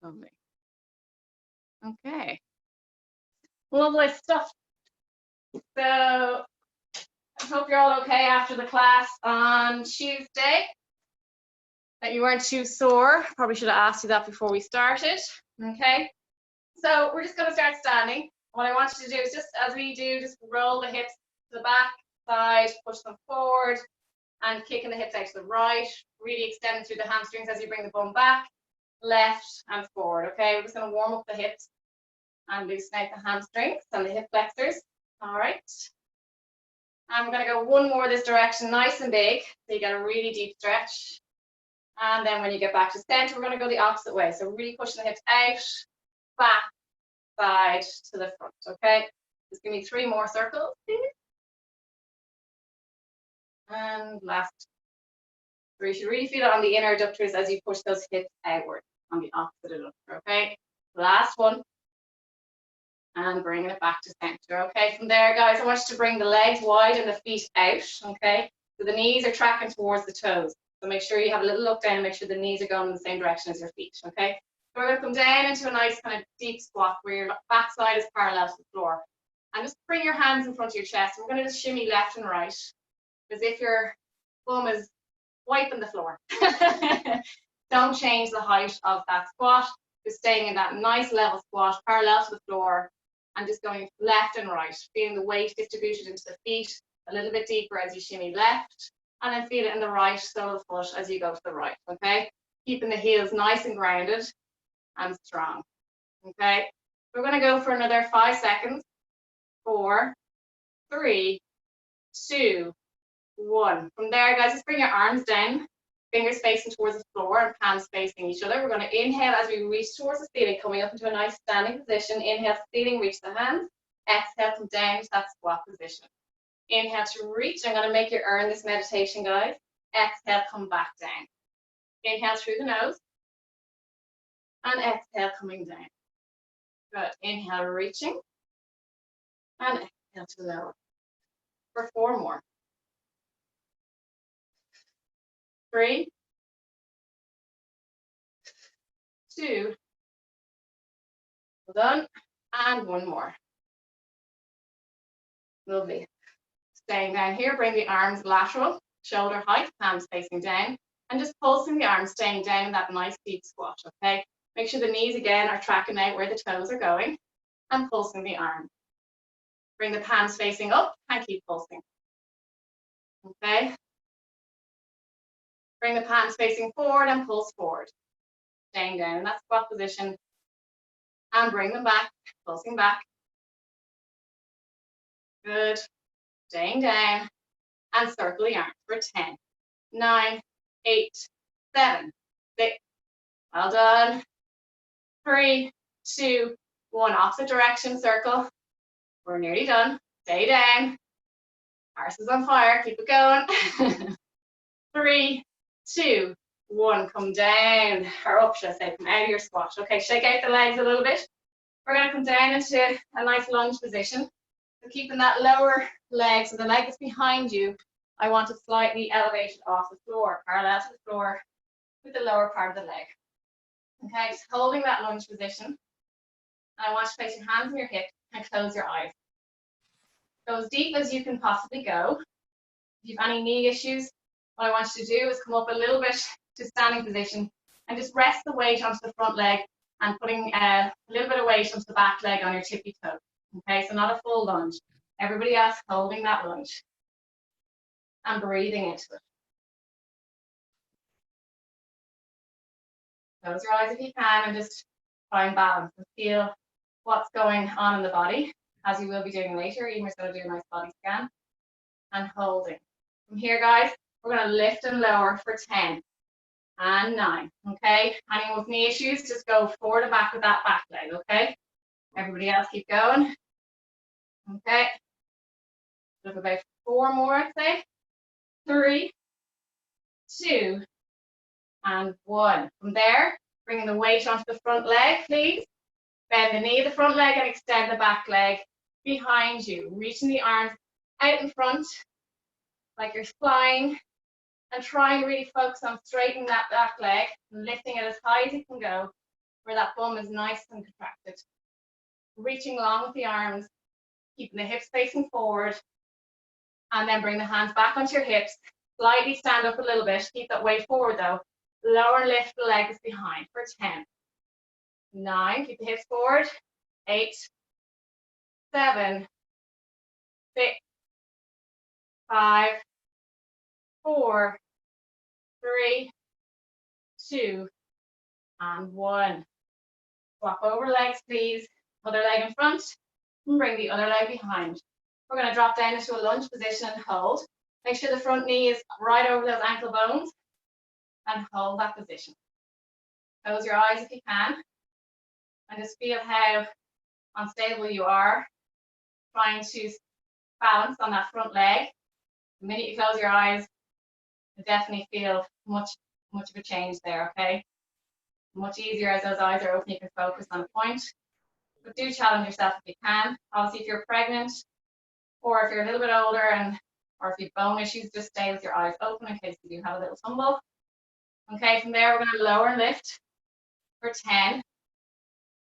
Lovely. Okay. Lovely stuff. So I hope you're all okay after the class on Tuesday, that you weren't too sore. Probably should have asked you that before we started. Okay. So we're just going to start standing. What I want you to do is just as we do, just roll the hips to the back, side, push them forward, and kicking the hips out to the right, really extending through the hamstrings as you bring the bum back, left and forward. Okay, we're just going to warm up the hips and loosen out the hamstrings and the hip flexors. All right. And we're going to go one more this direction, nice and big, so you get a really deep stretch. And then when you get back to center, we're going to go the opposite way. So really pushing the hips out, back, side to the front. Okay, just give me 3 more circles, please. And last 3. You should really feel it on the inner adductors as you push those hips outward on the opposite adductor. Okay, last one. And bringing it back to center. Okay, from there, guys, I want you to bring the legs wide and the feet out. Okay, so the knees are tracking towards the toes. So make sure you have a little look down and make sure the knees are going in the same direction as your feet. Okay, so we're going to come down into a nice kind of deep squat where your back side is parallel to the floor. And just bring your hands in front of your chest. We're going to just shimmy left and right as if your bum is wiping the floor. Don't change the height of that squat. Just staying in that nice level squat, parallel to the floor, and just going left and right, feeling the weight distributed into the feet a little bit deeper as you shimmy left, and then feel it in the right sole of the foot as you go to the right, okay? Keeping the heels nice and grounded and strong, okay? We're gonna go for another 5 seconds. 4, 3, 2, 1. From there, guys, just bring your arms down, fingers facing towards the floor and palms facing each other. We're going to inhale as we reach towards the ceiling, coming up into a nice standing position. Inhale to ceiling, reach the hands. Exhale, come down to that squat position. Inhale to reach. I'm going to make you earn this meditation, guys. Exhale, come back down. Inhale through the nose. And exhale, coming down. Good. Inhale, reaching. And exhale to lower. For 4 more. 3, 2, well done, and 1 more. Lovely. Staying down here, bring the arms lateral, shoulder height, hands facing down, and just pulsing the arms, staying down in that nice deep squat, okay? Make sure the knees again are tracking out where the toes are going, and pulsing the arms. Bring the palms facing up and keep pulsing, okay? Bring the palms facing forward and pulse forward. Staying down in that squat position. And bring them back, pulsing back. Good. Staying down. And circle the arms for 10, 9, 8, 7, 6. Well done. 3, 2, 1. Opposite direction, circle. We're nearly done. Stay down. Arse is on fire. Keep it going. 3, 2, 1, come down, or up, should I say, come out of your squat. Okay, shake out the legs a little bit. We're going to come down into a nice lunge position. So keeping that lower leg, so the leg is behind you, I want it slightly elevated off the floor, parallel to the floor with the lower part of the leg. Okay, just holding that lunge position. And I want you to place your hands on your hips and close your eyes. Go as deep as you can possibly go. If you have any knee issues, what I want you to do is come up a little bit to standing position and just rest the weight onto the front leg and putting a little bit of weight onto the back leg on your tippy toe. Okay, so not a full lunge. Everybody else holding that lunge and breathing into it. Close your eyes if you can and just try and balance and feel what's going on in the body, as you will be doing later. Emer's going to do a nice body scan. And holding. From here, guys, we're going to lift and lower for 10 and 9. Okay, anyone with knee issues, just go forward and back with that back leg. Okay, everybody else keep going. Okay, look about 4 more, I'd say. 3, 2, and 1. From there, bringing the weight onto the front leg, please. Bend the knee of the front leg and extend the back leg behind you. Reaching the arms out in front, like you're flying, and try and really focus on straightening that back leg, and lifting it as high as you can go, where that bum is nice and contracted. Reaching long with the arms, keeping the hips facing forward, and then bring the hands back onto your hips. Slightly stand up a little bit. Keep that weight forward though. Lower and lift the legs behind for 10. 9, keep the hips forward. 8, 7, 6, 5, 4, 3, 2, and 1. Swap over legs, please. Other leg in front, and bring the other leg behind. We're going to drop down into a lunge position and hold. Make sure the front knee is right over those ankle bones, and hold that position. Close your eyes if you can, and just feel how unstable you are, trying to balance on that front leg. The minute you close your eyes, you definitely feel much of a change there, okay? Much easier as those eyes are open, you can focus on a point. But do challenge yourself if you can. Obviously, if you're pregnant, or if you're a little bit older, or if you have bone issues, just stay with your eyes open in case you do have a little tumble. Okay, from there, we're going to lower and lift for 10,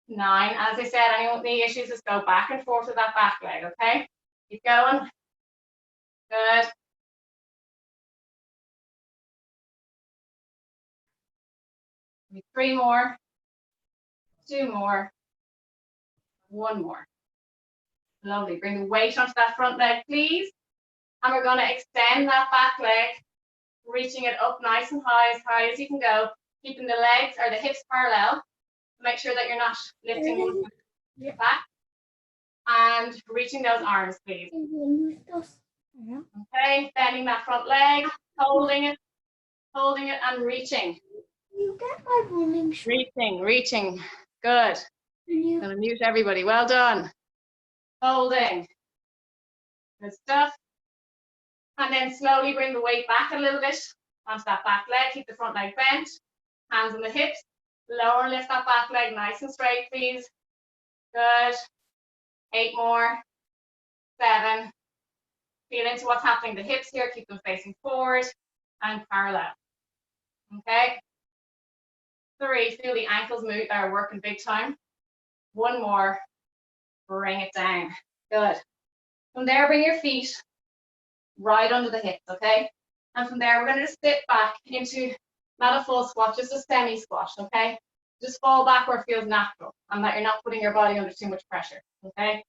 9. As I said, anyone with knee issues, just go back and forth with that back leg, okay? Keep going. Good. Maybe 3 more, 2 more, 1 more. Lovely. Bring the weight onto that front leg, please. And we're going to extend that back leg, reaching it up nice and high as you can go, keeping the legs or the hips parallel. Make sure that you're not lifting back. And reaching those arms, please. Okay, bending that front leg, holding it, and reaching. You get my running shoe. Reaching. Good. I'm going to mute everybody. Well done. Holding. Good stuff. And then slowly bring the weight back a little bit onto that back leg. Keep the front leg bent. Hands on the hips. Lower and lift that back leg nice and straight, please. Good. 8 more. 7. Feel into what's happening. The hips here, keep them facing forward and parallel. Okay. 3. Feel the ankles move, are working big time. 1 more. Bring it down. Good. From there, bring your feet right under the hips, okay? And from there, we're going to just sit back into not a full squat, just a semi squat, okay? Just fall back where it feels natural and that you're not putting your body under too much pressure, okay?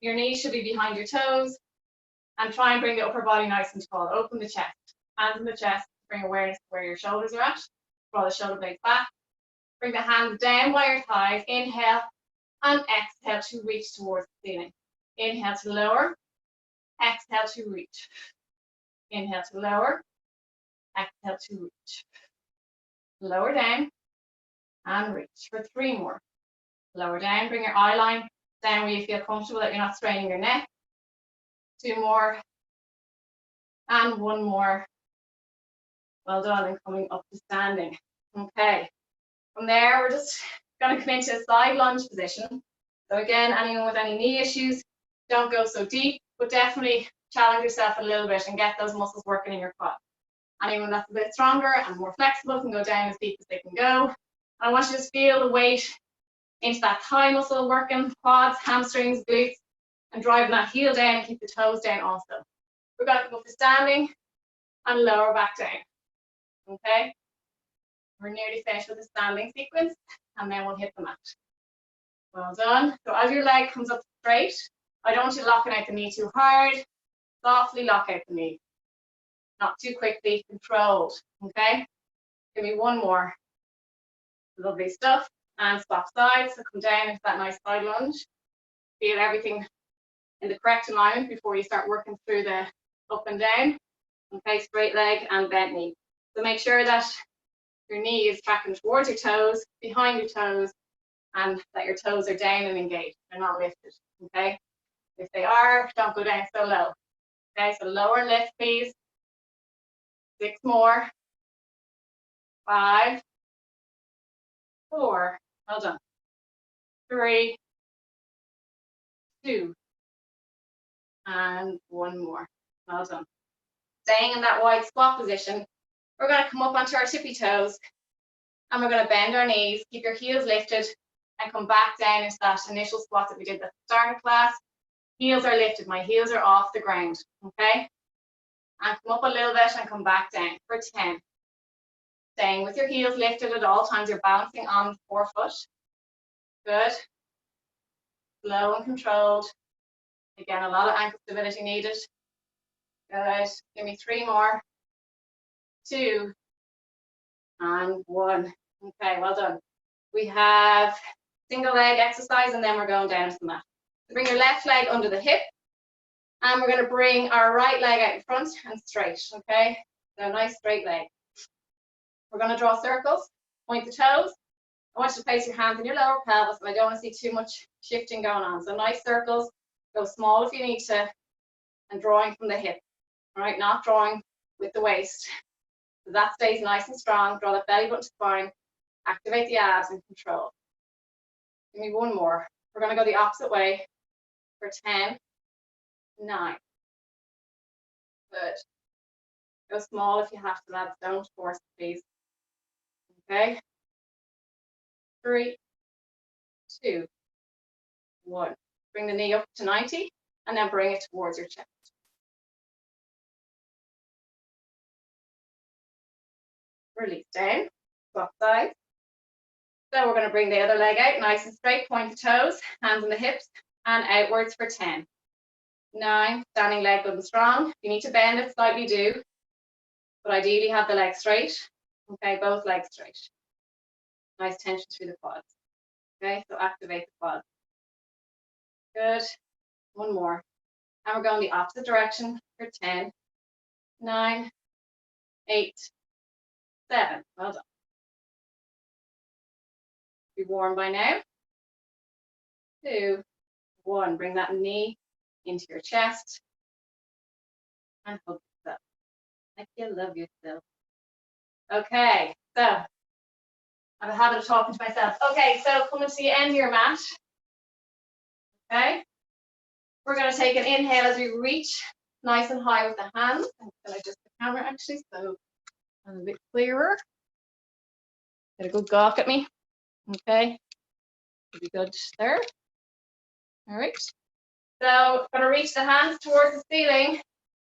Your knees should be behind your toes, and try and bring the upper body nice and tall. Open the chest, hands in the chest, bring awareness to where your shoulders are at. Draw the shoulder blades back. Bring the hands down by your thighs. Inhale and exhale to reach towards the ceiling. Inhale to lower, exhale to reach. Inhale to lower, exhale to reach. Lower down and reach for 3 more. Lower down, bring your eye line down where you feel comfortable, that you're not straining your neck. 2 more and 1 more. Well done, and coming up to standing. Okay, from there we're just going to come into a side lunge position. So again, anyone with any knee issues, don't go so deep, but definitely challenge yourself a little bit and get those muscles working in your quad. Anyone that's a bit stronger and more flexible can go down as deep as they can go. And I want you to just feel the weight into that thigh muscle working, quads, hamstrings, glutes, and driving that heel down and keep the toes down also. We're going to go for standing and lower back down. Okay? We're nearly finished with the standing sequence, and then we'll hit the mat. Well done. So as your leg comes up straight, I don't want you locking out the knee too hard. Softly lock out the knee. Not too quickly, controlled. Okay? Give me 1 more. Lovely stuff. And swap sides. So come down into that nice side lunge. Feel everything in the correct alignment before you start working through the up and down. Okay, straight leg and bent knee. So make sure that your knee is tracking towards your toes, behind your toes, and that your toes are down and engaged. They're not lifted. Okay? If they are, don't go down so low. Okay, so lower and lift, please. 6 more. 5. 4. Well done. 3. 2. And 1 more. Well done. Staying in that wide squat position, we're going to come up onto our tippy toes And we're going to bend our knees, keep your heels lifted, and come back down into that initial squat that we did at the start of class. Heels are lifted, my heels are off the ground, okay? And come up a little bit and come back down for 10. Staying with your heels lifted at all times, you're balancing on the forefoot. Good. Slow and controlled. Again, a lot of ankle stability needed. Good. Give me 3 more. 2. And 1. Okay, well done. We have single leg exercise, and then we're going down to the mat. So bring your left leg under the hip, and we're going to bring our right leg out in front and straight, okay? So nice straight leg. We're going to draw circles, point the toes. I want you to place your hands in your lower pelvis, and I don't want to see too much shifting going on. So nice circles, go small if you need to, and drawing from the hip, all right? Not drawing with the waist. So that stays nice and strong. Draw that belly button to spine, activate the abs and control. Give me 1 more. We're going to go the opposite way for 10, 9. Good. Go small if you have to, lads. Don't force, please. Okay. 3, 2, 1. Bring the knee up to 90 and then bring it towards your chest. Release down, swap sides. So we're going to bring the other leg out nice and straight, point the toes, hands on the hips, and outwards for 10. 9, standing leg good and strong. If you need to bend it slightly, do. But ideally have the leg straight. Okay, both legs straight. Nice tension through the quads. Okay, so activate the quads. Good. 1 more. And we're going the opposite direction for 10, 9, 8, 7. Well done. Be warm by now. 2, 1. Bring that knee into your chest and hug yourself like you love yourself. Okay, so I have a habit of talking to myself. Okay, so coming to the end of your mat. Okay, we're going to take an inhale as we reach nice and high with the hands. I'm going to adjust the camera actually, so I'm a bit clearer. Get a good gawk at me. Okay, should be good there. All right. So going to reach the hands towards the ceiling,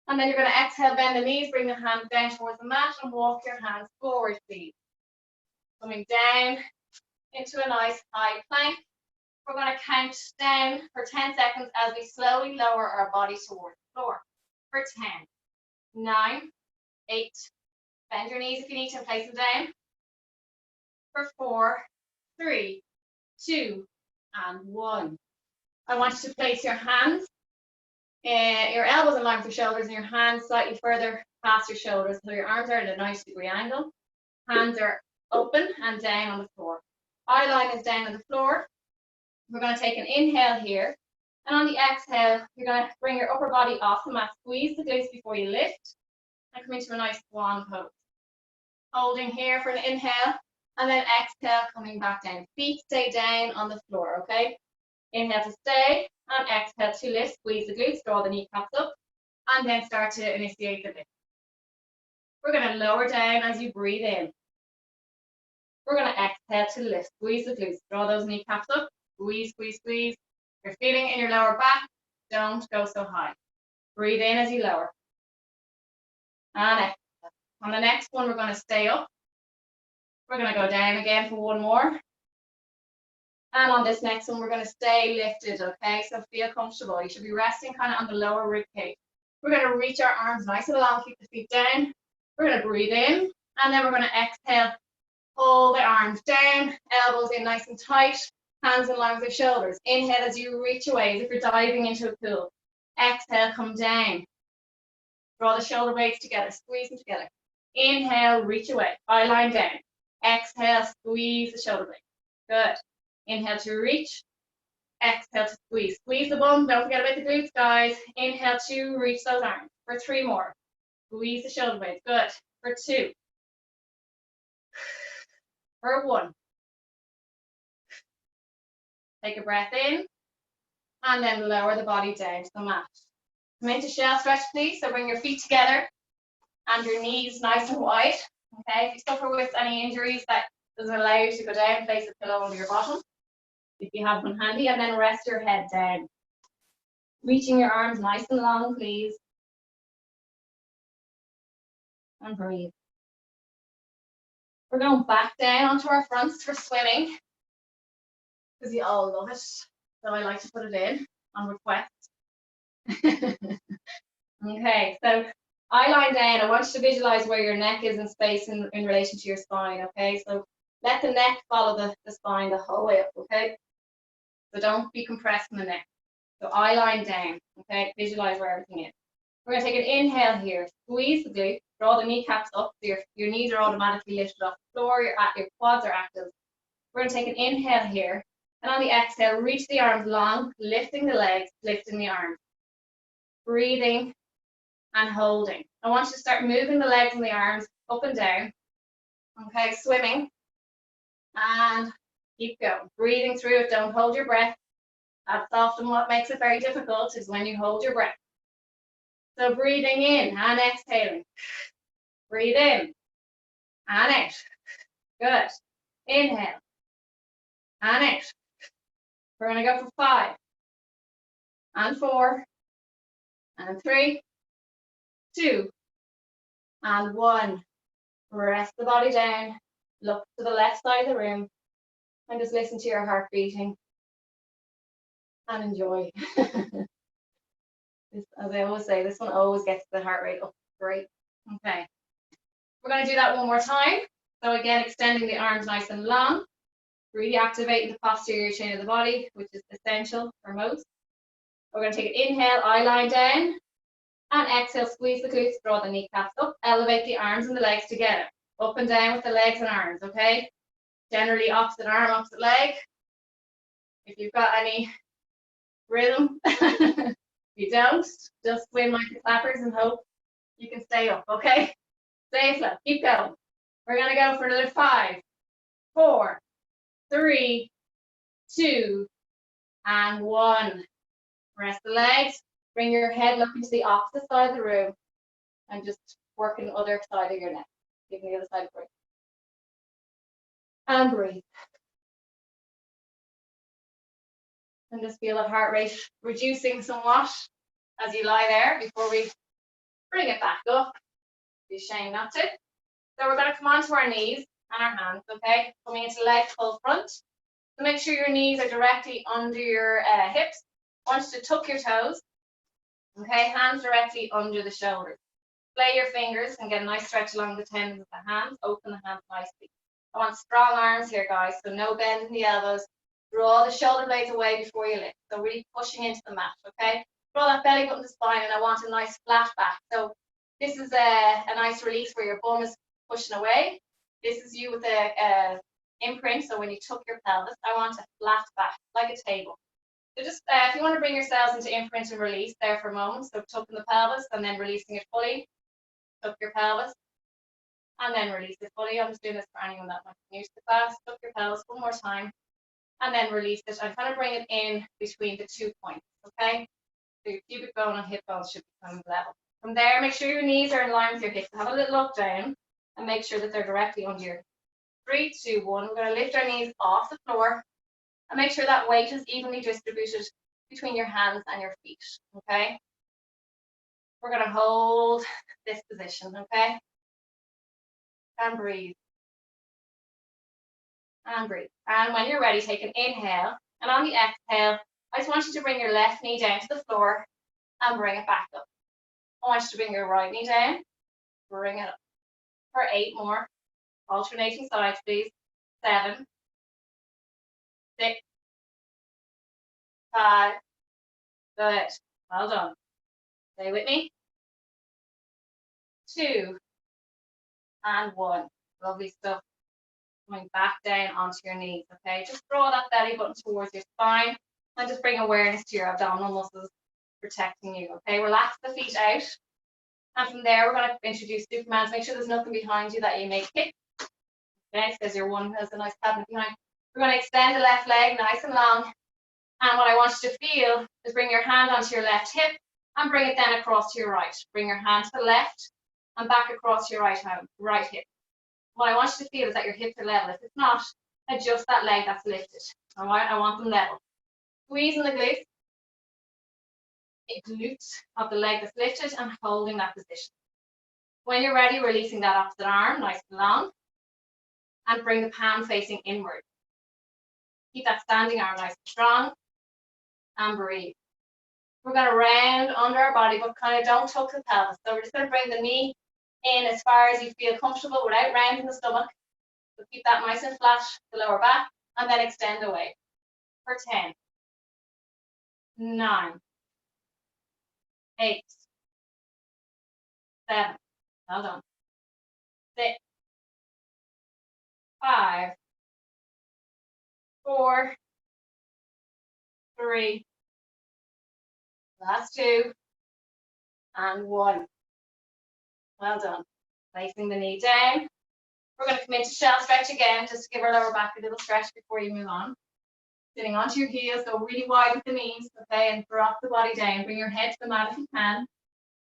and then you're going to exhale, bend the knees, bring the hands down towards the mat, and walk your hands forward, please. Coming down into a nice high plank. We're going to count down for 10 seconds as we slowly lower our body towards the floor. For 10, 9, 8, bend your knees if you need to, place them down. For 4, 3, 2, and 1. I want you to place your hands, your elbows in line with your shoulders, and your hands slightly further past your shoulders, so your arms are at a 90-degree angle. Hands are open and down on the floor. Eye line is down on the floor. We're going to take an inhale here, and on the exhale, you're going to bring your upper body off the mat, squeeze the glutes before you lift, and come into a nice swan pose. Holding here for an inhale, and then exhale, coming back down. Feet stay down on the floor, okay? Inhale to stay, and exhale to lift. Squeeze the glutes, draw the kneecaps up, and then start to initiate the lift. We're going to lower down as you breathe in. We're going to exhale to lift. Squeeze the glutes, draw those kneecaps up. Squeeze, squeeze, squeeze. You're feeling in your lower back. Don't go so high. Breathe in as you lower. And exhale. On the next one, we're going to stay up. We're going to go down again for 1 more. And on this next one, we're going to stay lifted, okay? So feel comfortable. You should be resting kind of on the lower rib cage. We're going to reach our arms nice and long, keep the feet down. We're going to breathe in, and then we're going to exhale. Pull the arms down, elbows in nice and tight, hands in line with your shoulders. Inhale as you reach away, as if you're diving into a pool. Exhale, come down. Draw the shoulder blades together, squeeze them together. Inhale, reach away, eye line down. Exhale, squeeze the shoulder blades. Good. Inhale to reach. Exhale to squeeze. Squeeze the bum. Don't forget about the glutes, guys. Inhale to reach those arms. For 3 more. Squeeze the shoulder blades. Good. For 2. For 1. Take a breath in. And then lower the body down to the mat. Come into shell stretch, please. So bring your feet together and your knees nice and wide. Okay. If you suffer with any injuries that Does it allow you to go down, place a pillow under your bottom, if you have one handy, and then rest your head down. Reaching your arms nice and long, please. And breathe. We're going back down onto our fronts for swimming, because you all love it. So I like to put it in on request. Okay, so I lie down. I want you to visualize where your neck is in space in relation to your spine, okay? So let the neck follow the spine the whole way up, okay? So don't be compressing the neck. So eye line down, okay? Visualize where everything is. We're going to take an inhale here. Squeeze the glutes, draw the kneecaps up so your knees are automatically lifted off the floor, your quads are active. We're going to take an inhale here. And on the exhale, reach the arms long, lifting the legs, lifting the arms. Breathing and holding. I want you to start moving the legs and the arms up and down. Okay, swimming. And keep going. Breathing through it. Don't hold your breath. That's often what makes it very difficult, is when you hold your breath. So breathing in and exhaling. Breathe in and out. Good. Inhale and out. We're going to go for 5 and 4 and 3, 2 and 1. Rest the body down. Look to the left side of the room and just listen to your heart beating and enjoy. As I always say, this one always gets the heart rate up. Great. Okay. We're going to do that one more time. So again, extending the arms nice and long, really activating the posterior chain of the body, which is essential for most. We're going to take an inhale, eye line down, and exhale, squeeze the glutes, draw the kneecaps up, elevate the arms and the legs together, up and down with the legs and arms, okay? Generally opposite arm, opposite leg. If you've got any rhythm, if you don't, just swim like the clappers and hope you can stay up, okay? Stay slow, keep going. We're going to go for another 5, 4, 3, 2, and 1. Rest the legs. Bring your head looking to the opposite side of the room and just working the other side of your neck. Giving the other side a break. And breathe. And just feel the heart rate reducing somewhat as you lie there before we bring it back up. Be ashamed not to. So we're going to come onto our knees and our hands, okay? Coming into leg pull front. So make sure your knees are directly under your hips. I want you to tuck your toes. Okay, hands directly under the shoulders. Play your fingers and get a nice stretch along the tendons of the hands. Open the hands nicely. I want strong arms here, guys, so no bend in the elbows. Draw the shoulder blades away before you lift. So really pushing into the mat, okay? Draw that belly button to spine, and I want a nice flat back. So this is a nice release where your bum is pushing away. This is you with a imprint, so when you tuck your pelvis, I want a flat back, like a table. So just, if you want to bring yourselves into imprint and release there for a moment, so tucking the pelvis and then releasing it fully. Tuck your pelvis and then release it fully. I'm just doing this for anyone that might be new to the class. Tuck your pelvis one more time and then release it and kind of bring it in between the 2 points, okay? So your pubic bone and hip bone should become level. From there, make sure your knees are in line with your hips. Have a little look down and make sure that they're directly under your 3, 2, 1. We're going to lift our knees off the floor. And make sure that weight is evenly distributed between your hands and your feet, okay? We're going to hold this position, okay? And breathe. And breathe. And when you're ready, take an inhale. And on the exhale, I just want you to bring your left knee down to the floor and bring it back up. I want you to bring your right knee down, bring it up. For 8 more. Alternating sides, please. 7, 6, 5, good, well done. Stay with me. 2, and 1. Lovely stuff. Coming back down onto your knees, okay? Just draw that belly button towards your spine and just bring awareness to your abdominal muscles protecting you, okay? Relax the feet out. And from there, we're going to introduce Superman. Make sure there's nothing behind you that you may kick. Okay, because your one has a nice cabinet behind. We're going to extend the left leg nice and long. And what I want you to feel is bring your hand onto your left hip and bring it then across to your right. Bring your hand to the left and back across your right hand, right hip. What I want you to feel is that your hips are level. If it's not, adjust that leg that's lifted. All right, I want them level. Squeezing the glutes of the leg that's lifted and holding that position. When you're ready, releasing that opposite arm, nice and long, and bring the palm facing inward. Keep that standing arm nice and strong, and breathe. We're going to round under our body, but kind of don't tuck the pelvis. So we're just going to bring the knee in as far as you feel comfortable without rounding the stomach. So keep that nice and flat, the lower back, and then extend away. For 10, 9, 8, 7, well done, 6, 5, 4, 3, last 2, and 1. Well done. Placing the knee down. We're going to come into shell stretch again, just to give our lower back a little stretch before you move on. Sitting onto your heels, go really wide with the knees, okay, and drop the body down. Bring your head to the mat if you can.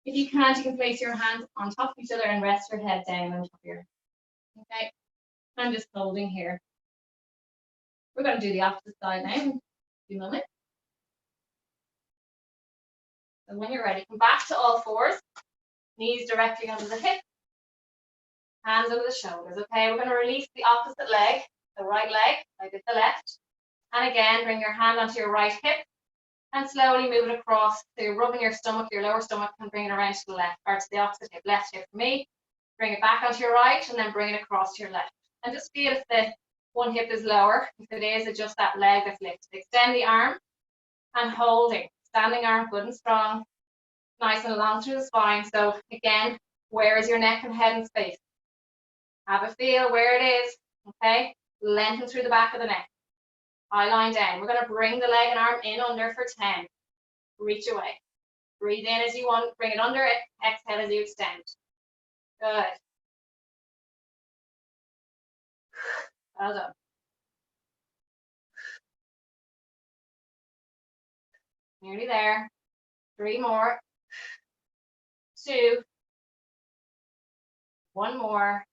If you can't, you can place your hands on top of each other and rest your head down on top of your, okay. I'm just holding here. We're going to do the opposite side now in a few moments. So when you're ready, come back to all fours, knees directly under the hip, hands under the shoulders, okay? We're going to release the opposite leg, the right leg, like it's the left. And again, bring your hand onto your right hip and slowly move it across. So you're rubbing your stomach, your lower stomach, and bring it around to the left, or to the opposite hip, left hip for me. Bring it back onto your right and then bring it across to your left. And just feel if the one hip is lower. If it is, adjust that leg that's lifted. Extend the arm and holding. Standing arm, good and strong. Nice and long through the spine. So again, where is your neck and head in space? Have a feel where it is, okay? Lengthen through the back of the neck. Eye line down. We're going to bring the leg and arm in under for 10. Reach away. Breathe in as you want. Bring it under. Exhale as you extend. Good. Well done. Nearly there. 3 more. 2. 1 more.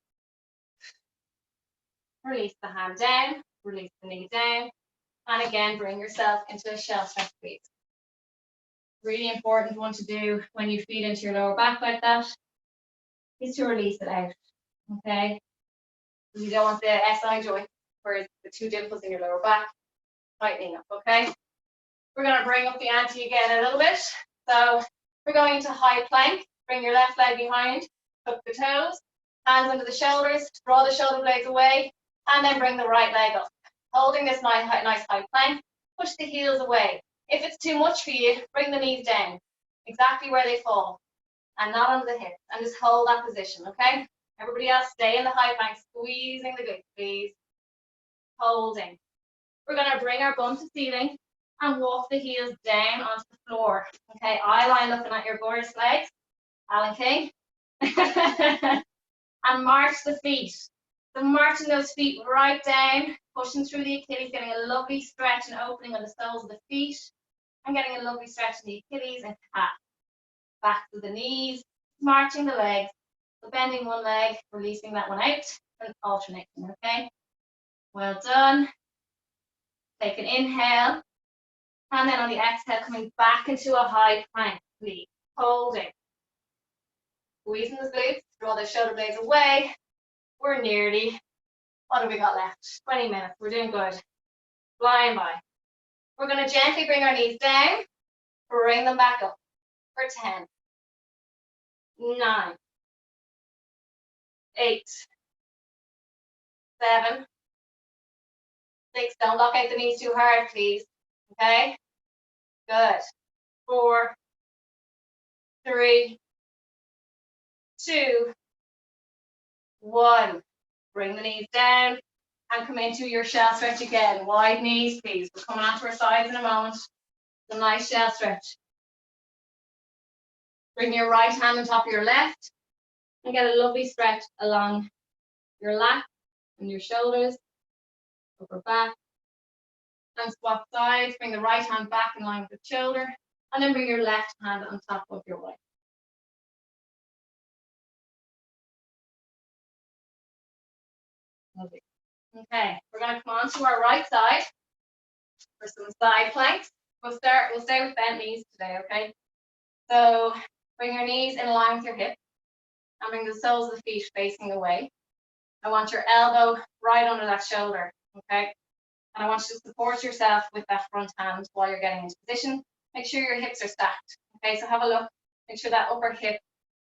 Release the hand down. Release the knee down. And again, bring yourself into a shell stretch, please. Really important one to do when you feed into your lower back like that is to release it out, okay? You don't want the SI joint, where the 2 dimples in your lower back, tightening up, okay? We're going to bring up the ante again a little bit. So we're going into high plank. Bring your left leg behind, tuck the toes, hands under the shoulders, draw the shoulder blades away, and then bring the right leg up. Holding this nice high plank, push the heels away. If it's too much for you, bring the knees down, exactly where they fall, and not under the hips, and just hold that position, okay? Everybody else, stay in the high plank, squeezing the glutes, please. Holding. We're going to bring our bum to ceiling and walk the heels down onto the floor, okay? Eye line looking at your gorgeous legs, Alan King. And march the feet. So marching those feet right down, pushing through the Achilles, getting a lovely stretch and opening on the soles of the feet, and getting a lovely stretch in the Achilles and calf. Back to the knees, marching the legs, so bending one leg, releasing that one out, and alternating, okay? Well done. Take an inhale, and then on the exhale, coming back into a high plank, please. Holding. Squeezing the glutes, draw the shoulder blades away. We're nearly, what have we got left? 20 minutes, we're doing good. Flying by. We're going to gently bring our knees down, bring them back up for 10, 9, 8, 7, 6, don't lock out the knees too hard, please, okay? Good. 4, 3, 2, 1. Bring the knees down and come into your shell stretch again. Wide knees, please. We're coming onto our sides in a moment. It's a nice shell stretch. Bring your right hand on top of your left and get a lovely stretch along your lap and your shoulders, upper back. And swap sides. Bring the right hand back in line with the shoulder, and then bring your left hand on top of your right. Okay, we're going to come on to our right side for some side planks. We'll stay with bent knees today, okay? So bring your knees in line with your hips and bring the soles of the feet facing away. I want your elbow right under that shoulder, okay? And I want you to support yourself with that front hand while you're getting into position. Make sure your hips are stacked, okay? So have a look, make sure that upper hip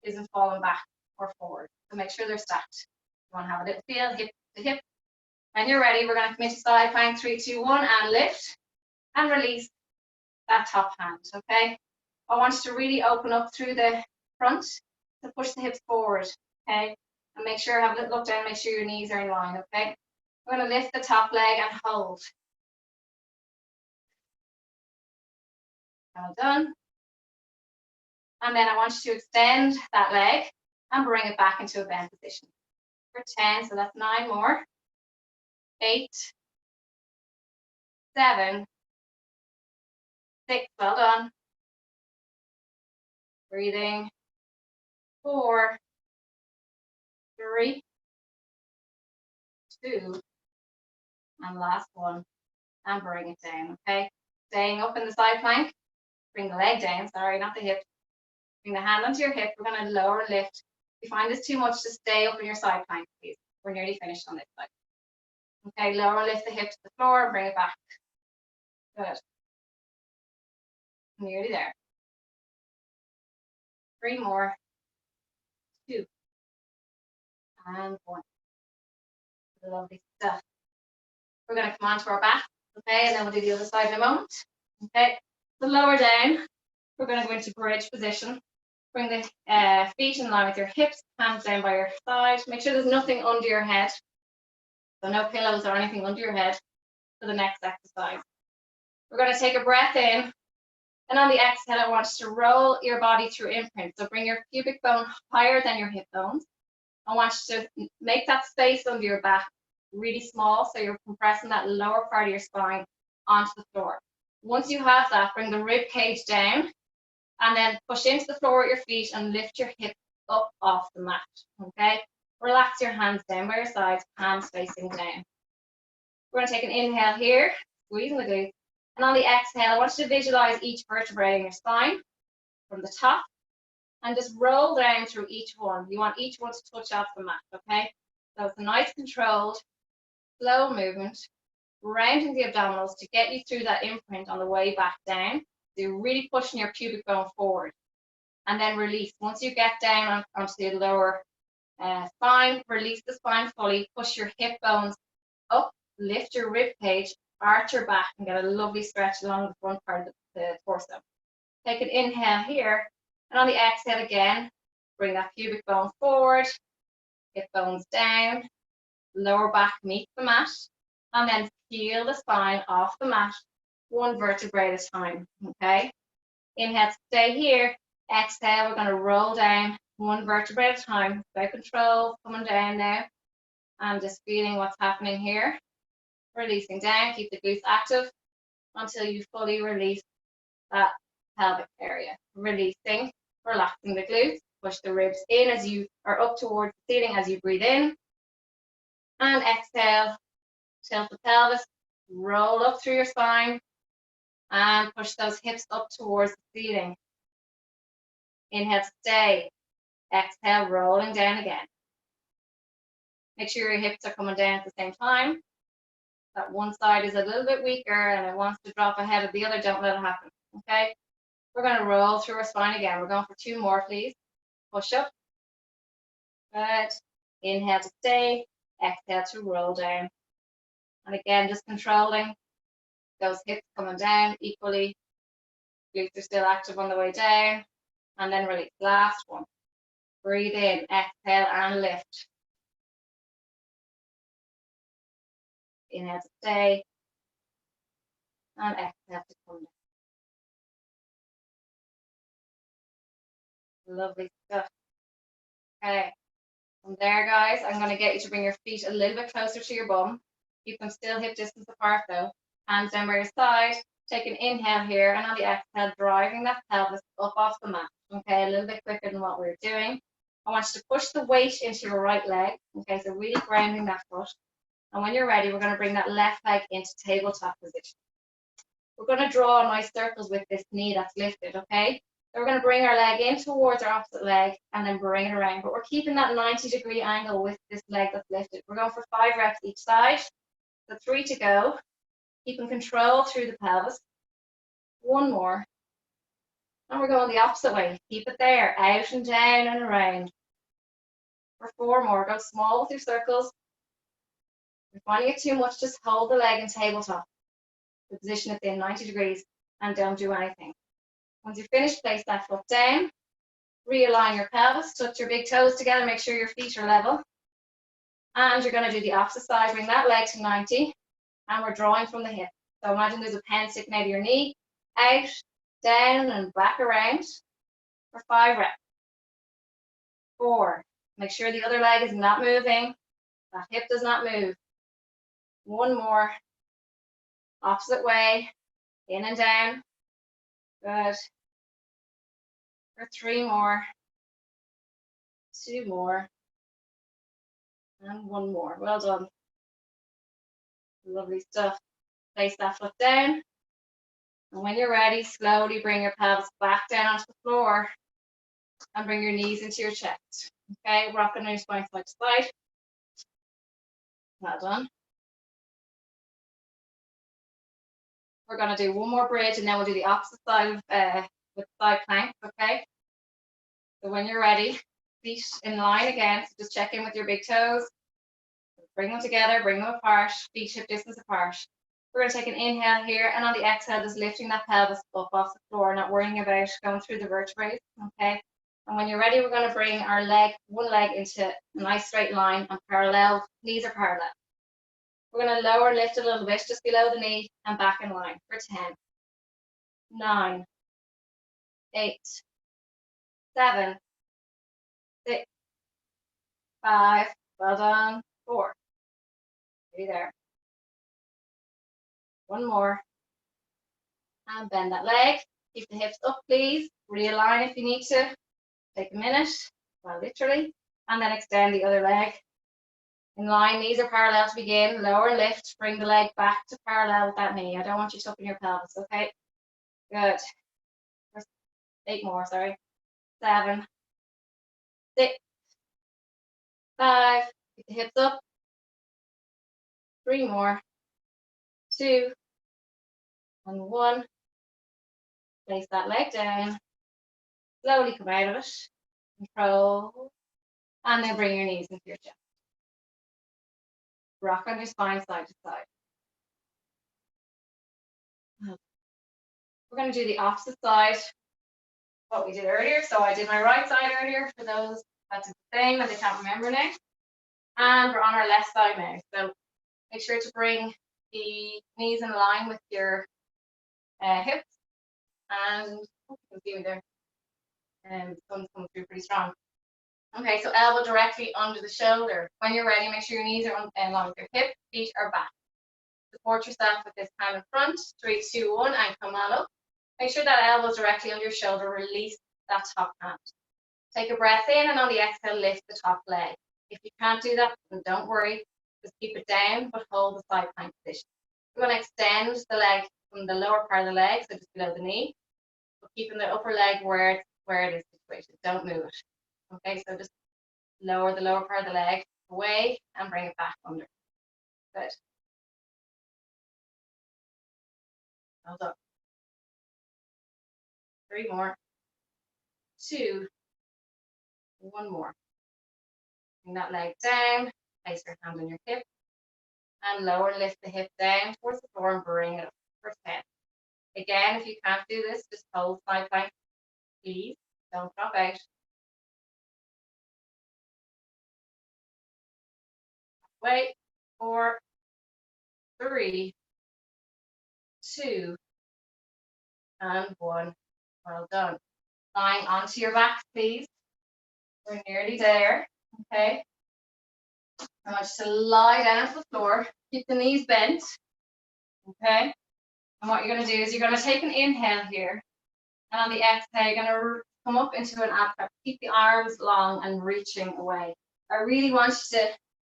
isn't falling back or forward. So make sure they're stacked. You want to have a little feel, hip to hip. When you're ready, we're going to come into side plank, 3, 2, 1, and lift and release that top hand, okay? I want you to really open up through the front to push the hips forward, okay? And make sure, have a look down, make sure your knees are in line, okay? We're going to lift the top leg and hold. Well done. And then I want you to extend that leg and bring it back into a bend position. For 10, so that's 9 more. 8, 7, 6, well done. Breathing. 4, 3, 2, and last one. And bring it down, okay? Staying up in the side plank. Bring the leg down, sorry, not the hip. Bring the hand onto your hip. We're going to lower and lift. If you find this too much, to stay up in your side plank, please. We're nearly finished on this side. Okay, lower and lift the hip to the floor and bring it back. Good. Nearly there. 3 more. 2. And 1. Lovely stuff. We're going to come onto our back, okay, and then we'll do the other side in a moment. Okay, so lower down. We're going to go into bridge position. Bring the feet in line with your hips, hands down by your side. Make sure there's nothing under your head. So no pillows or anything under your head for the next exercise. We're going to take a breath in. And on the exhale, I want you to roll your body through imprint. So bring your pubic bone higher than your hip bones. I want you to make that space under your back really small, so you're compressing that lower part of your spine onto the floor. Once you have that, bring the rib cage down and then push into the floor with your feet and lift your hips up off the mat, okay? Relax your hands down by your sides, palms facing down. We're going to take an inhale here, squeezing the glutes. And on the exhale, I want you to visualize each vertebrae in your spine from the top and just roll down through each one. You want each one to touch off the mat, okay? So it's a nice controlled, slow movement, rounding the abdominals to get you through that imprint on the way back down. So you're really pushing your pubic bone forward. And then release. Once you get down onto the lower spine, release the spine fully, push your hip bones up, lift your rib cage, arch your back, and get a lovely stretch along the front part of the torso. Take an inhale here, and on the exhale again, bring that pubic bone forward, hip bones down, lower back meets the mat, and then peel the spine off the mat, one vertebrae at a time, okay? Inhale to stay here, exhale, we're gonna roll down one vertebrae at a time, by control, coming down now, and just feeling what's happening here. Releasing down, keep the glutes active until you fully release that pelvic area. Releasing, relaxing the glutes, push the ribs in as you are up towards the ceiling as you breathe in. And exhale, tilt the pelvis, roll up through your spine, and push those hips up towards the ceiling. Inhale to stay, exhale, rolling down again. Make sure your hips are coming down at the same time. That one side is a little bit weaker and it wants to drop ahead of the other, don't let it happen, okay? We're going to roll through our spine again. We're going for 2 more, please. Push up. Good. Inhale to stay, exhale to roll down. And again, just controlling those hips coming down equally. Glutes are still active on the way down. And then release. Last one. Breathe in, exhale, and lift. Inhale to stay, and exhale to come down. Lovely stuff. Okay, from there, guys, I'm going to get you to bring your feet a little bit closer to your bum. Keep them still hip distance apart though. Hands down by your side. Take an inhale here, and on the exhale, driving that pelvis up off the mat. Okay, a little bit quicker than what we were doing. I want you to push the weight into your right leg. Okay, so really grounding that foot. And when you're ready, we're going to bring that left leg into tabletop position. We're going to draw nice circles with this knee that's lifted, okay? So we're going to bring our leg in towards our opposite leg and then bring it around. But we're keeping that 90-degree angle with this leg that's lifted. We're going for 5 reps each side. So 3 to go. Keeping control through the pelvis. 1 more. And we're going the opposite way. Keep it there, out and down and around. For 4 more. Go small with your circles. If you're finding it too much, just hold the leg in tabletop. The position it's in 90 degrees and don't do anything. Once you've finished, place that foot down. Realign your pelvis, touch your big toes together, make sure your feet are level. And you're going to do the opposite side, bring that leg to 90, and we're drawing from the hip. So imagine there's a pen sticking out of your knee, out, down, and back around for 5 reps. 4, make sure the other leg is not moving, that hip does not move. 1 more, opposite way, in and down, good. For 3 more, 2 more, and 1 more. Well done. Lovely stuff. Place that foot down. And when you're ready, slowly bring your pelvis back down onto the floor and bring your knees into your chest. Okay, rocking your spine side to side. Well done. We're going to do 1 more bridge and then we'll do the opposite side with side planks, okay? So when you're ready, feet in line again, so just check in with your big toes. Bring them together, bring them apart, feet hip distance apart. We're going to take an inhale here, and on the exhale, just lifting that pelvis up off the floor, not worrying about going through the vertebrae, okay? And when you're ready, we're going to bring our leg, 1 leg into a nice straight line and parallel, knees are parallel. We're going to lower and lift a little bit, just below the knee and back in line for 10, 9, 8, 7, 6, 5, well done, 4. Stay there. 1 more. And bend that leg. Keep the hips up, please. Realign if you need to. Take a minute, well, literally. And then extend the other leg. In line, knees are parallel to begin. Lower and lift. Bring the leg back to parallel with that knee. I don't want you tucking your pelvis, okay? Good. 8 more, sorry. 7, 6, 5. Keep the hips up. 3 more. 2. And 1. Place that leg down. Slowly come out of it. Control. And then bring your knees into your chest. Rock on your spine side to side. We're going to do the opposite side, what we did earlier. So I did my right side earlier for those that did the same and they can't remember now. And we're on our left side now. So make sure to bring the knees in line with your hips. And you can see me there. And the sun's coming through pretty strong. Okay, so elbow directly under the shoulder. When you're ready, make sure your knees are in line with your hips, feet are back. Support yourself with this hand in front. 3, 2, 1, and come on up. Make sure that elbow is directly under your shoulder. Release that top hand. Take a breath in, and on the exhale, lift the top leg. If you can't do that, then don't worry. Just keep it down, but hold the side plank position. We're going to extend the leg from the lower part of the leg, so just below the knee, but keeping the upper leg where it is situated. Don't move it. Okay, so just lower the lower part of the leg away and bring it back under. Good. Well done. 3 more. 2. 1 more. Bring that leg down. Place your hand on your hip. And lower, lift the hip down towards the floor and bring it up for 10. Again, if you can't do this, just hold side plank. Please don't drop out. Wait. 4, 3, 2, and 1. Well done. Lying onto your back, please. We're nearly there. Okay. I want you to lie down to the floor. Keep the knees bent. Okay. And what you're going to do is you're going to take an inhale here. And on the exhale, you're going to come up into an ab crab. Keep the arms long and reaching away. I really want you to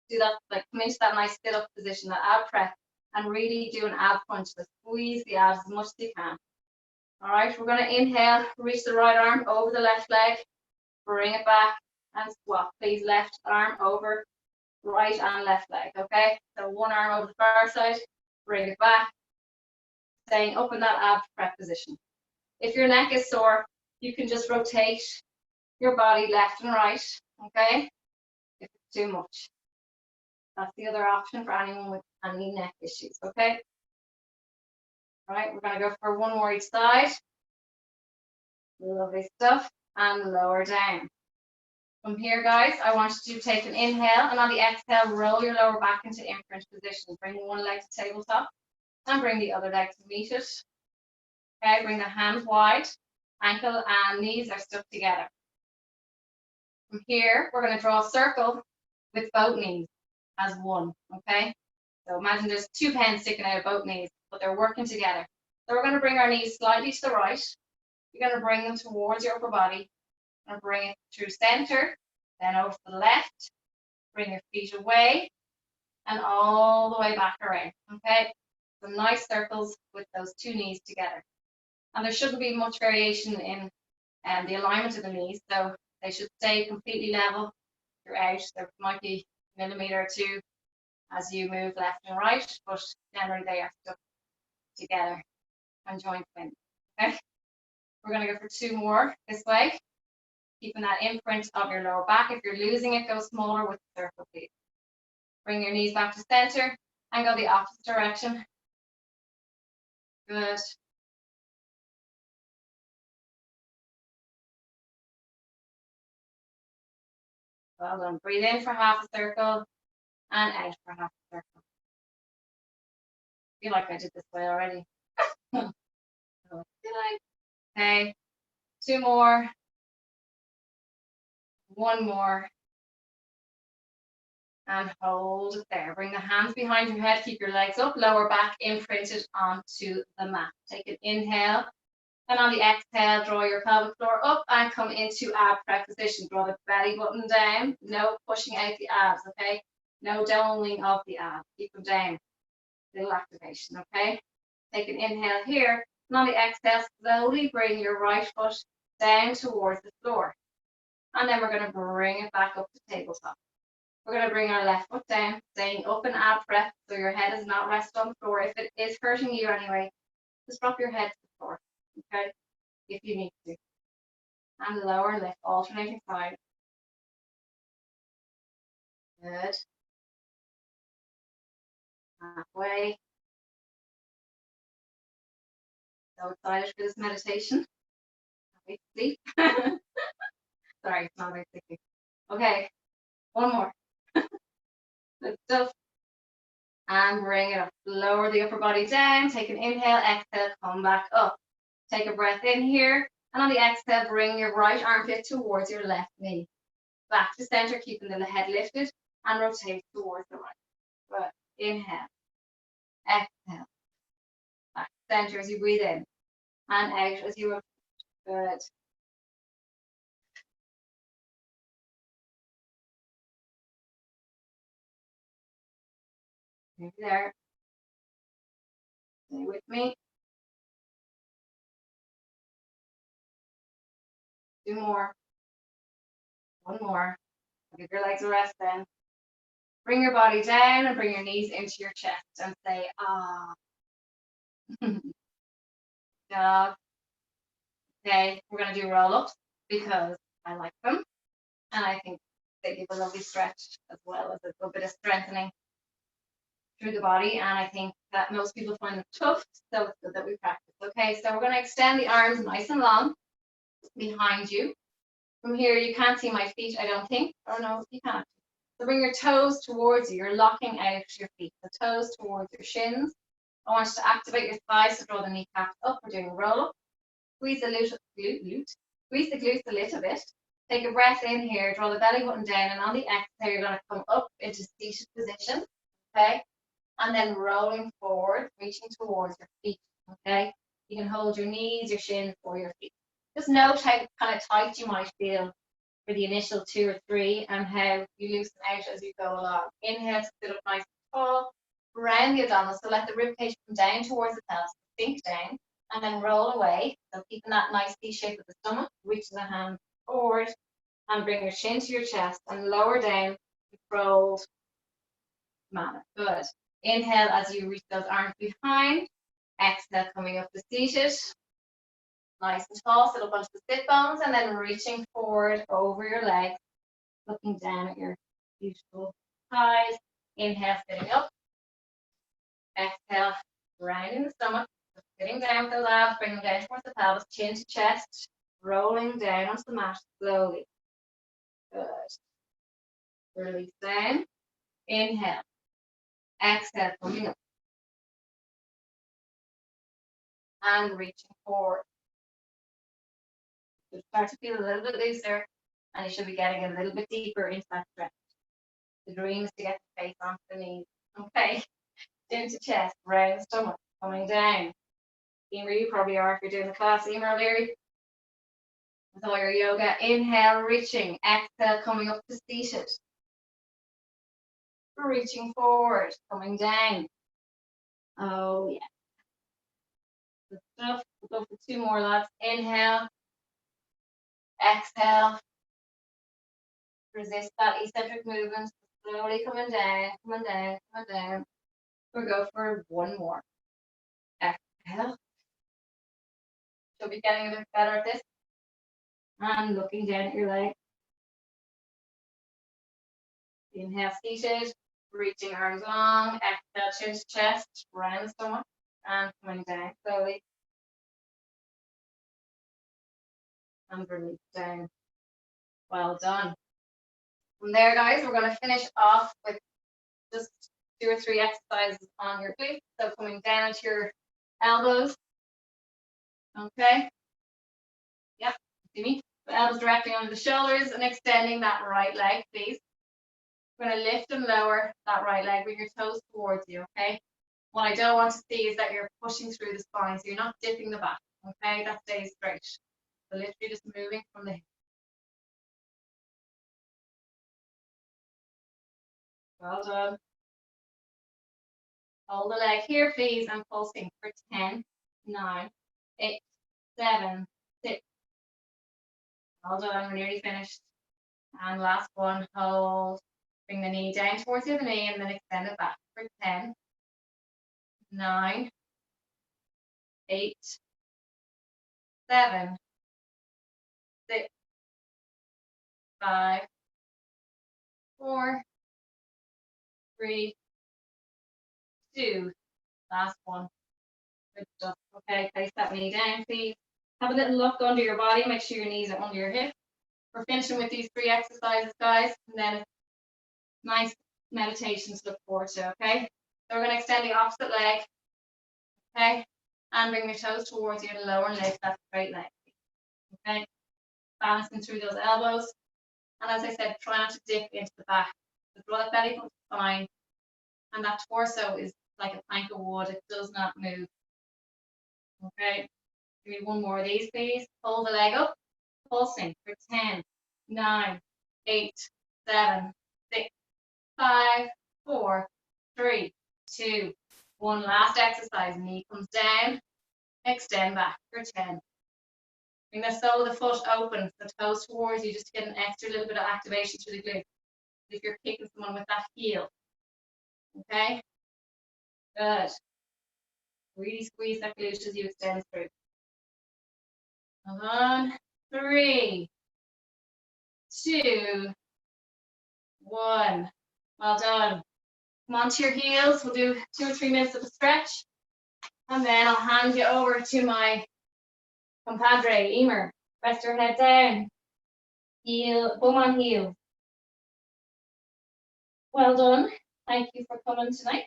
do that, like come into that nice sit up position, that ab press, and really do an ab crunch. So squeeze the abs as much as you can. All right, we're going to inhale, reach the right arm over the left leg, bring it back, and swap. Please, left arm over right and left leg, okay? So one arm over the far side, bring it back, staying up in that ab prep position. If your neck is sore, you can just rotate your body left and right, okay? If it's too much. That's the other option for anyone with any neck issues, okay? All right, we're going to go for one more each side. Lovely stuff. And lower down. From here, guys, I want you to take an inhale, and on the exhale, roll your lower back into imprint position. Bring one leg to tabletop, and bring the other leg to meet it. Okay, bring the hands wide. Ankle and knees are stuck together. From here, we're going to draw a circle with both knees as one, okay? So imagine there's 2 pens sticking out of both knees, but they're working together. So we're going to bring our knees slightly to the right. You're going to bring them towards your upper body and bring it through center, then over to the left. Bring your feet away and all the way back around, okay? Some nice circles with those 2 knees together. And there shouldn't be much variation in the alignment of the knees, so they should stay completely level throughout. There might be a millimeter or 2 as you move left and right, but generally they are stuck together and joint in. Okay, we're going to go for 2 more this way, keeping that imprint of your lower back. If you're losing it, go smaller with the circle, please. Bring your knees back to center and go the opposite direction. Good. Well done. Breathe in for half a circle and out for half a circle. I feel like I did this way already. Okay, 2 more. 1 more. And hold it there. Bring the hands behind your head. Keep your legs up. Lower back imprinted onto the mat. Take an inhale. And on the exhale, draw your pelvic floor up and come into ab prep position. Draw the belly button down. No pushing out the abs, okay? No doubling of the abs. Keep them down. Little activation, okay? Take an inhale here. And on the exhale, slowly bring your right foot down towards the floor. And then we're going to bring it back up to tabletop. We're going to bring our left foot down, staying up in ab prep, so your head is not rested on the floor. If it is hurting you anyway, just drop your head to the floor, okay, if you need to. And lower lift, alternating sides. Good. Halfway. So excited for this meditation. Wait, sleep. Sorry, it's not very sticky. Okay, 1 more. Good stuff. And bring it up. Lower the upper body down. Take an inhale, exhale, come back up. Take a breath in here. And on the exhale, bring your right armpit towards your left knee. Back to center, keeping the head lifted. And rotate towards the right. Good. Inhale. Exhale. Back to center as you breathe in. And out as you rotate. Good. Maybe there. Stay with me. 2 more. 1 more. Give your legs a rest then. Bring your body down and bring your knees into your chest and say, ah. Dog. Okay, we're going to do roll-ups because I like them. And I think they give a lovely stretch as well as a little bit of strengthening through the body. And I think that most people find them tough, so it's good that we practice. Okay, so we're going to extend the arms nice and long behind you. From here, you can't see my feet, I don't think. Oh no, you can't. So bring your toes towards you. You're locking out your feet. The toes towards your shins. I want you to activate your thighs to draw the kneecaps up. We're doing a roll-up. Squeeze the glute. Squeeze the glutes a little bit. Take a breath in here. Draw the belly button down. And on the exhale, you're going to come up into seated position. Okay? And then rolling forward, reaching towards your feet. Okay? You can hold your knees, your shins, or your feet. Just note how kind of tight you might feel for the initial 2 or 3 and how you loosen out as you go along. Inhale to sit up nice and tall, round the abdominals, so let the ribcage come down towards the pelvis, sink down, and then roll away. So keeping that nice C shape of the stomach, reach the hand forward and bring your chin to your chest and lower down, controlled manner. Good. Inhale as you reach those arms behind. Exhale, coming up to seated. Nice and tall, sit up onto the sit bones, and then reaching forward over your legs, looking down at your beautiful thighs. Inhale, sitting up. Exhale, rounding the stomach, sitting down with the abs, bring them down towards the pelvis, chin to chest, rolling down onto the mat slowly. Good. Release down. Inhale. Exhale, coming up. And reaching forward. You start to feel a little bit looser, and you should be getting a little bit deeper into that stretch. The dream is to get the face onto the knees. Okay. Chin to chest, round the stomach, coming down. Emer, you probably are if you're doing the class. Emer O'Leary. With all your yoga. Inhale, reaching. Exhale, coming up to seated. Reaching forward, coming down. Oh, yeah. Good stuff. We'll go for 2 more, lads. Inhale. Exhale. Resist that eccentric movement. Slowly coming down, coming down, coming down. We'll go for 1 more. Exhale. You'll be getting a bit better at this. And looking down at your leg. Inhale, seated. Reaching arms long. Exhale, chin to chest. Round the stomach. And coming down slowly. And release down. Well done. From there, guys, we're going to finish off with just 2 or 3 exercises on your glutes. So coming down to your elbows. Okay. Yep. See me? The elbows directly under the shoulders and extending that right leg, please. We're going to lift and lower that right leg. Bring your toes towards you, okay? What I don't want to see is that you're pushing through the spine, so you're not dipping the back, okay? That stays straight. So literally just moving from the hip. Well done. Hold the leg here, please, and pulsing for 10, 9, 8, 7, 6. Well done, we're nearly finished. And last one, hold. Bring the knee down towards the other knee and then extend it back for 10, 9, 8, 7, 6, 5, 4, 3, 2. Last one. Good stuff. Okay, place that knee down, please. Have a little look under your body. Make sure your knees are under your hips. We're finishing with these 3 exercises, guys, and then nice meditation to look forward to, okay? So we're going to extend the opposite leg, okay? And bring your toes towards you and lower and lift that straight leg, okay? Balancing through those elbows. And as I said, try not to dip into the back. So draw that belly from the spine. And that torso is like a plank of wood. It does not move. Okay? Give me 1 more of these, please. Hold the leg up. Pulsing for 10, 9, 8, 7, 6, 5, 4, 3, 2, 1. Last exercise. Knee comes down. Extend back for 10. Bring the sole of the foot open, the toes towards you, just to get an extra little bit of activation through the glutes. If you're kicking someone with that heel. Okay? Good. Really squeeze that glute as you extend through. Hold on. 3, 2, 1. Well done. Come on to your heels. We'll do 2 or 3 minutes of a stretch. And then I'll hand you over to my compadre, Emer. Rest your head down. Heel, bum on heel. Well done. Thank you for coming tonight.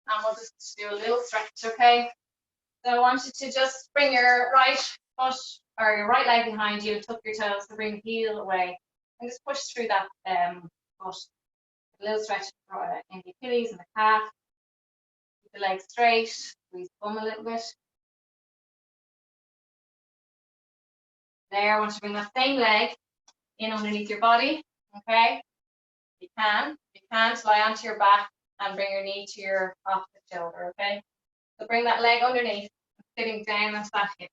And we'll just do a little stretch, okay? So I want you to just bring your right foot or your right leg behind you, tuck your toes, so bring the heel away, and just push through that foot. A little stretch in the Achilles and the calf. Keep the leg straight, squeeze the bum a little bit. There, I want you to bring that same leg in underneath your body, okay? You can. If you can't, lie onto your back and bring your knee to your opposite shoulder, okay? So bring that leg underneath, sitting down onto that hip.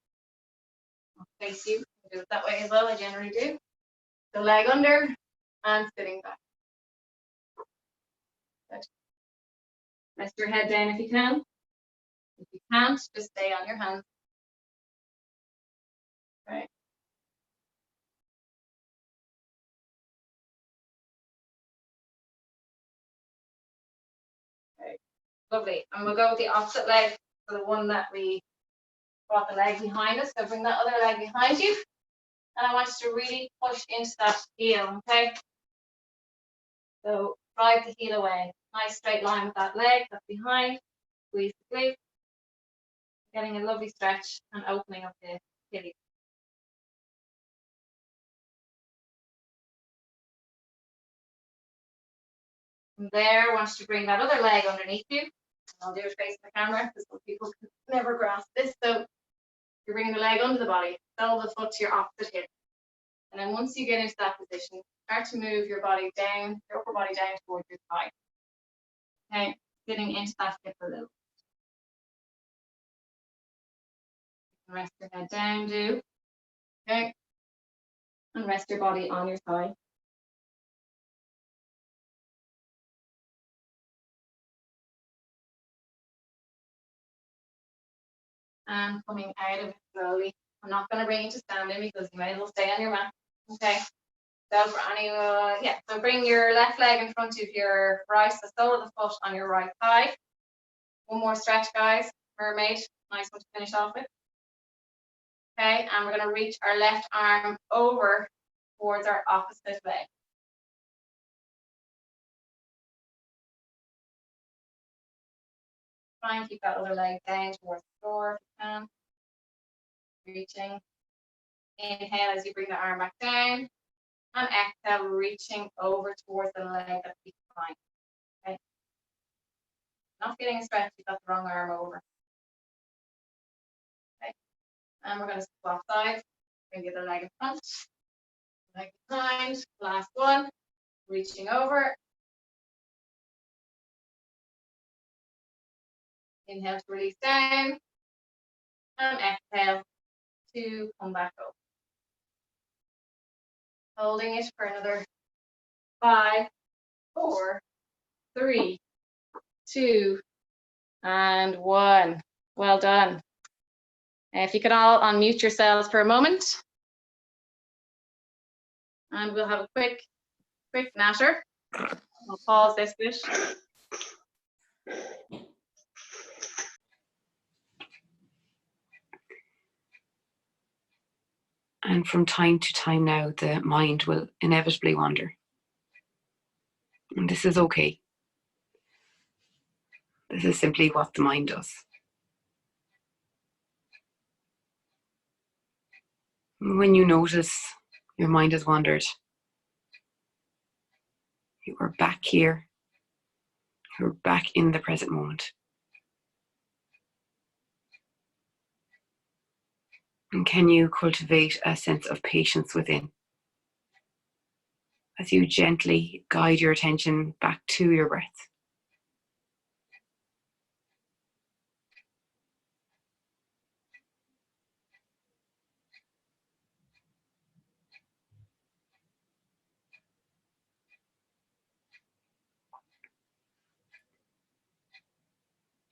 I'll face you. Do it that way as well, I generally do. The leg under and sitting back. Good. Rest your head down if you can. If you can't, just stay on your hands. Okay. Okay. Lovely. And we'll go with the opposite leg for the one that we brought the leg behind us. So bring that other leg behind you. And I want you to really push into that heel, okay? So drive the heel away. Nice straight line with that leg that's behind. Squeeze the glute. Getting a lovely stretch and opening of the Achilles. From there, I want you to bring that other leg underneath you. I'll do it facing the camera because some people can never grasp this. So you're bringing the leg under the body, sole the foot to your opposite hip. And then once you get into that position, start to move your body down, your upper body down towards your thigh. Okay, getting into that hip a little. Rest your head down, do. Okay. And rest your body on your thigh. And coming out of it slowly. I'm not going to bring you to standing because you may as well stay on your mat. Okay. So for anyone, yeah. So bring your left leg in front of your right, the sole of the foot on your right thigh. One more stretch, guys. Mermaid, nice one to finish off with. Okay, and we're going to reach our left arm over towards our opposite leg. Try and keep that other leg down towards the floor if you can. Reaching. Inhale as you bring the arm back down. And exhale, reaching over towards the leg that's behind. Okay. Not feeling a stretch, you've got the wrong arm over. Okay. And we're going to swap sides. Bring the other leg in front. Leg behind. Last one. Reaching over. Inhale to release down. And exhale to come back up. Holding it for another 5, 4, 3, 2, and 1. Well done. If you could all unmute yourselves for a moment. And we'll have a quick natter. I'll pause this bit. And from time to time now, the mind will inevitably wander. And this is okay. This is simply what the mind does. When you notice your mind has wandered, you are back here. You're back in the present moment. And can you cultivate a sense of patience within as you gently guide your attention back to your breath?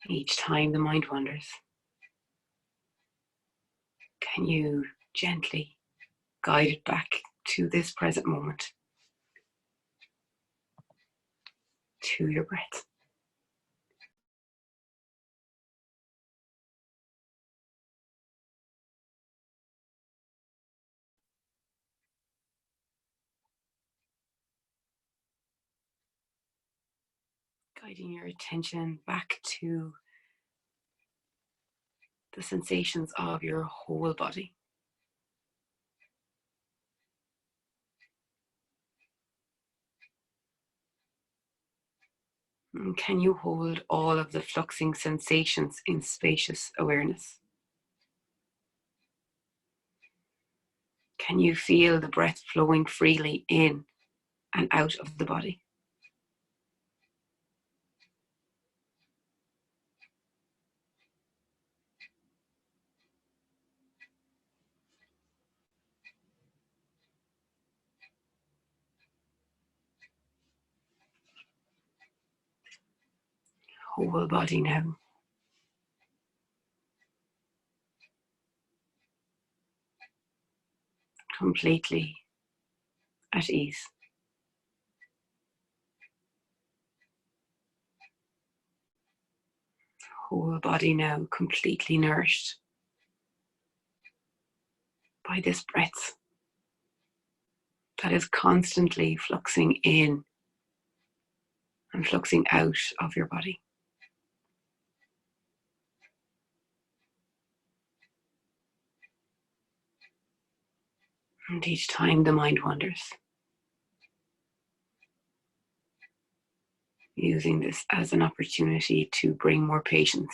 Each time the mind wanders, can you gently guide it back to this present moment, to your breath? Guiding your attention back to the sensations of your whole body. And can you hold all of the fluxing sensations in spacious awareness? Can you feel the breath flowing freely in and out of the body? Whole body now. Completely at ease. Whole body now completely nourished by this breath that is constantly fluxing in and fluxing out of your body. And each time the mind wanders, using this as an opportunity to bring more patience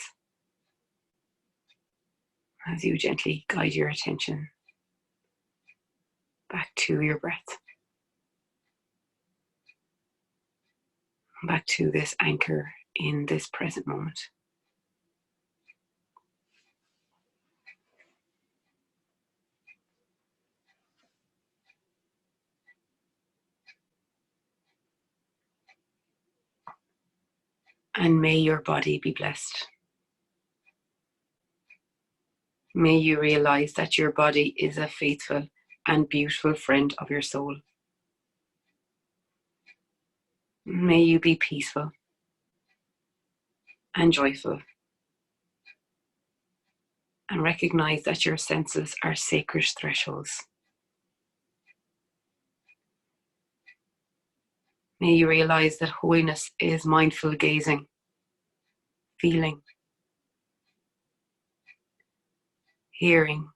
as you gently guide your attention back to your breath, back to this anchor in this present moment. And may your body be blessed. May you realize that your body is a faithful and beautiful friend of your soul. May you be peaceful and joyful, and recognize that your senses are sacred thresholds. May you realize that holiness is mindful gazing, feeling, hearing,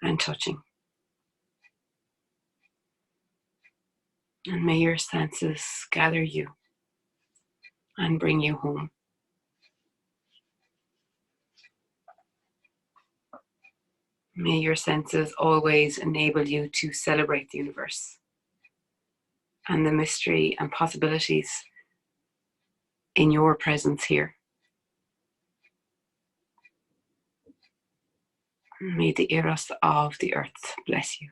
and touching. And may your senses gather you and bring you home. May your senses always enable you to celebrate the universe and the mystery and possibilities in your presence here. May the eros of the earth bless you.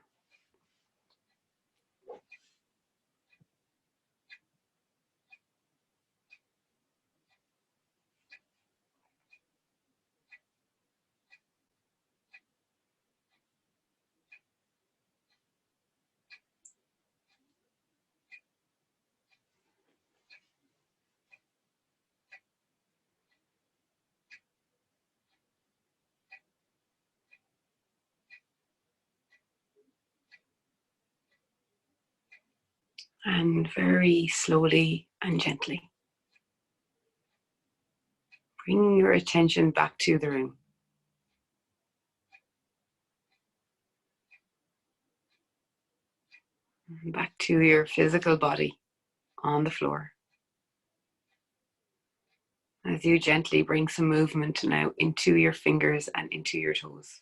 And very slowly and gently, bring your attention back to the room. Back to your physical body on the floor. As you gently bring some movement now into your fingers and into your toes.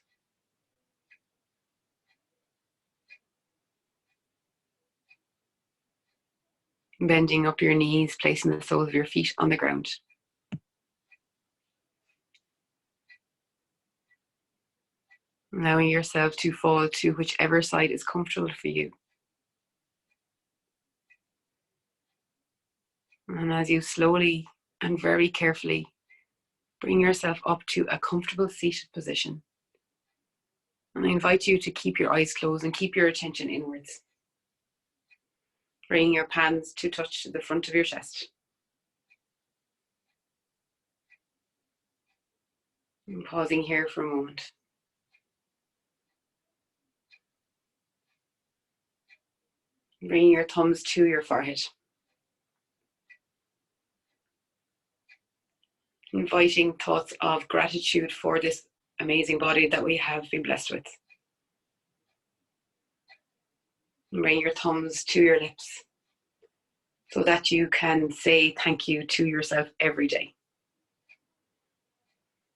Bending up your knees, placing the soles of your feet on the ground. Allowing yourself to fall to whichever side is comfortable for you. And as you slowly and very carefully bring yourself up to a comfortable seated position. And I invite you to keep your eyes closed and keep your attention inwards. Bringing your palms to touch the front of your chest. And pausing here for a moment. Bringing your thumbs to your forehead. Inviting thoughts of gratitude for this amazing body that we have been blessed with. And bring your thumbs to your lips so that you can say thank you to yourself every day.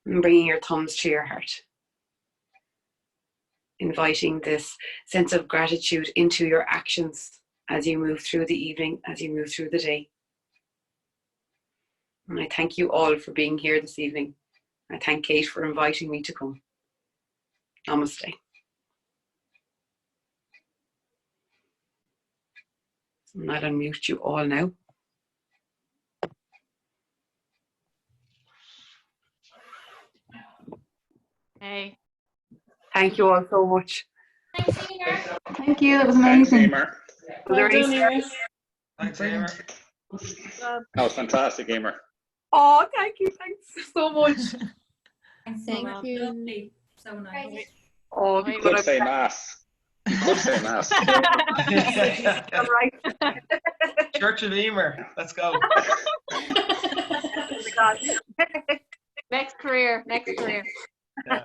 And bringing your thumbs to your heart. inviting this sense of gratitude into your actions as you move through the evening, as you move through the day. And I thank you all for being here this evening. I thank Kate for inviting me to come. Namaste. And I'll unmute you all now. Hey. Thank you all so much. Thanks, Emer. Thank you. That was Thanks, amazing. Emer. Well done, Emer. Thanks, Emer. That was fantastic, Emer. Oh, thank you. Thanks so much. Thank you. So nice. Oh, You could say mass. You could say mass. all right. Church of Emer. Let's go. Next career. Yeah.